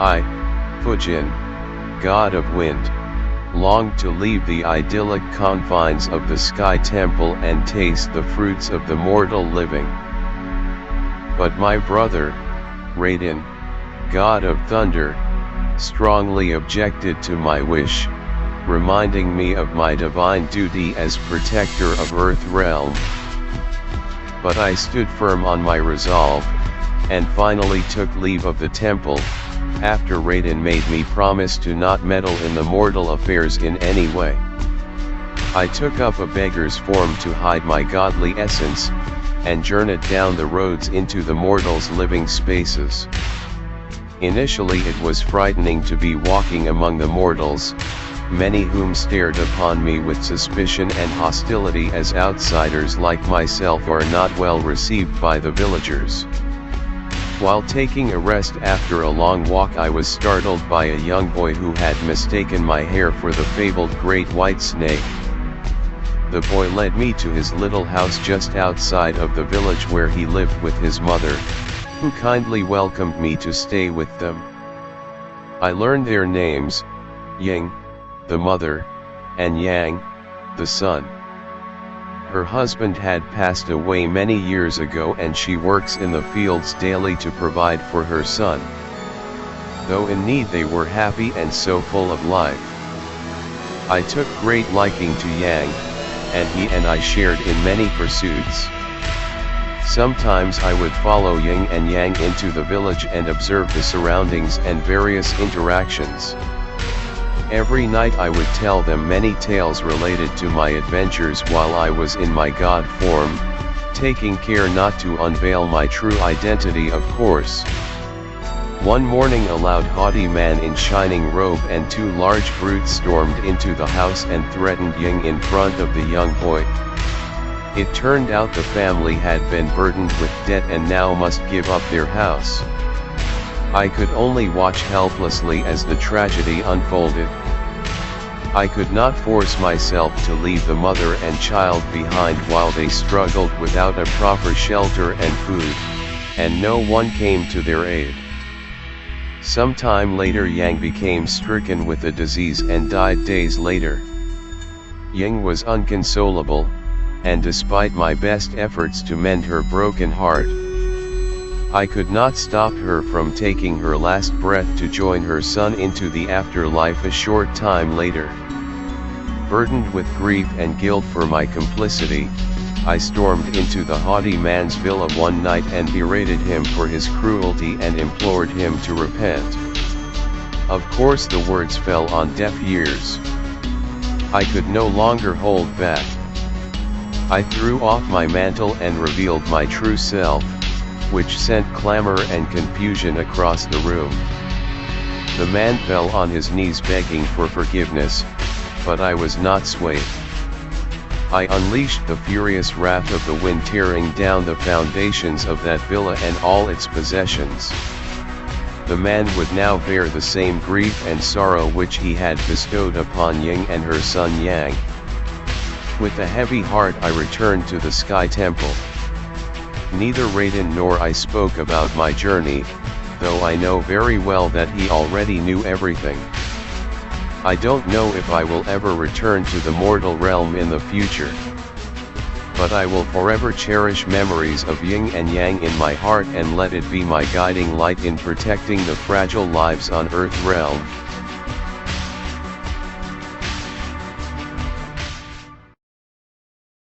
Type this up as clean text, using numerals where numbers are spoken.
I, Fujin, god of wind, longed to leave the idyllic confines of the Sky Temple and taste the fruits of the mortal living. But my brother, Raiden, god of thunder, strongly objected to my wish, reminding me of my divine duty as protector of Earth Realm. But I stood firm on my resolve, and finally took leave of the temple, after Raiden made me promise to not meddle in the mortal affairs in any way. I took up a beggar's form to hide my godly essence, and journeyed down the roads into the mortals' living spaces. Initially it was frightening to be walking among the mortals, many whom stared upon me with suspicion and hostility, as outsiders like myself are not well received by the villagers. While taking a rest after a long walk, I was startled by a young boy who had mistaken my hair for the fabled great white snake. The boy led me to his little house just outside of the village where he lived with his mother, who kindly welcomed me to stay with them. I learned their names: Ying, the mother, and Yang, the son. Her husband had passed away many years ago, and she works in the fields daily to provide for her son. Though in need, they were happy and so full of life. I took great liking to Yang, and he and I shared in many pursuits. Sometimes I would follow Yin and Yang into the village and observe the surroundings and various interactions. Every night I would tell them many tales related to my adventures while I was in my god form, taking care not to unveil my true identity, of course. One morning a loud haughty man in shining robe and two large brutes stormed into the house and threatened Ying in front of the young boy. It turned out the family had been burdened with debt and now must give up their house. I could only watch helplessly as the tragedy unfolded. I could not force myself to leave the mother and child behind while they struggled without a proper shelter and food, and no one came to their aid. Some time later Yang became stricken with a disease and died days later. Ying was inconsolable, and despite my best efforts to mend her broken heart, I could not stop her from taking her last breath to join her son into the afterlife a short time later. Burdened with grief and guilt for my complicity, I stormed into the haughty man's villa one night and berated him for his cruelty and implored him to repent. Of course the words fell on deaf ears. I could no longer hold back. I threw off my mantle and revealed my true self, which sent clamor and confusion across the room. The man fell on his knees begging for forgiveness, but I was not swayed. I unleashed the furious wrath of the wind, tearing down the foundations of that villa and all its possessions. The man would now bear the same grief and sorrow which he had bestowed upon Ying and her son Yang. With a heavy heart I returned to the Sky Temple. Neither Raiden nor I spoke about my journey, though I know very well that he already knew everything. I don't know if I will ever return to the mortal realm in the future. But I will forever cherish memories of Yin and Yang in my heart and let it be my guiding light in protecting the fragile lives on Earth Realm.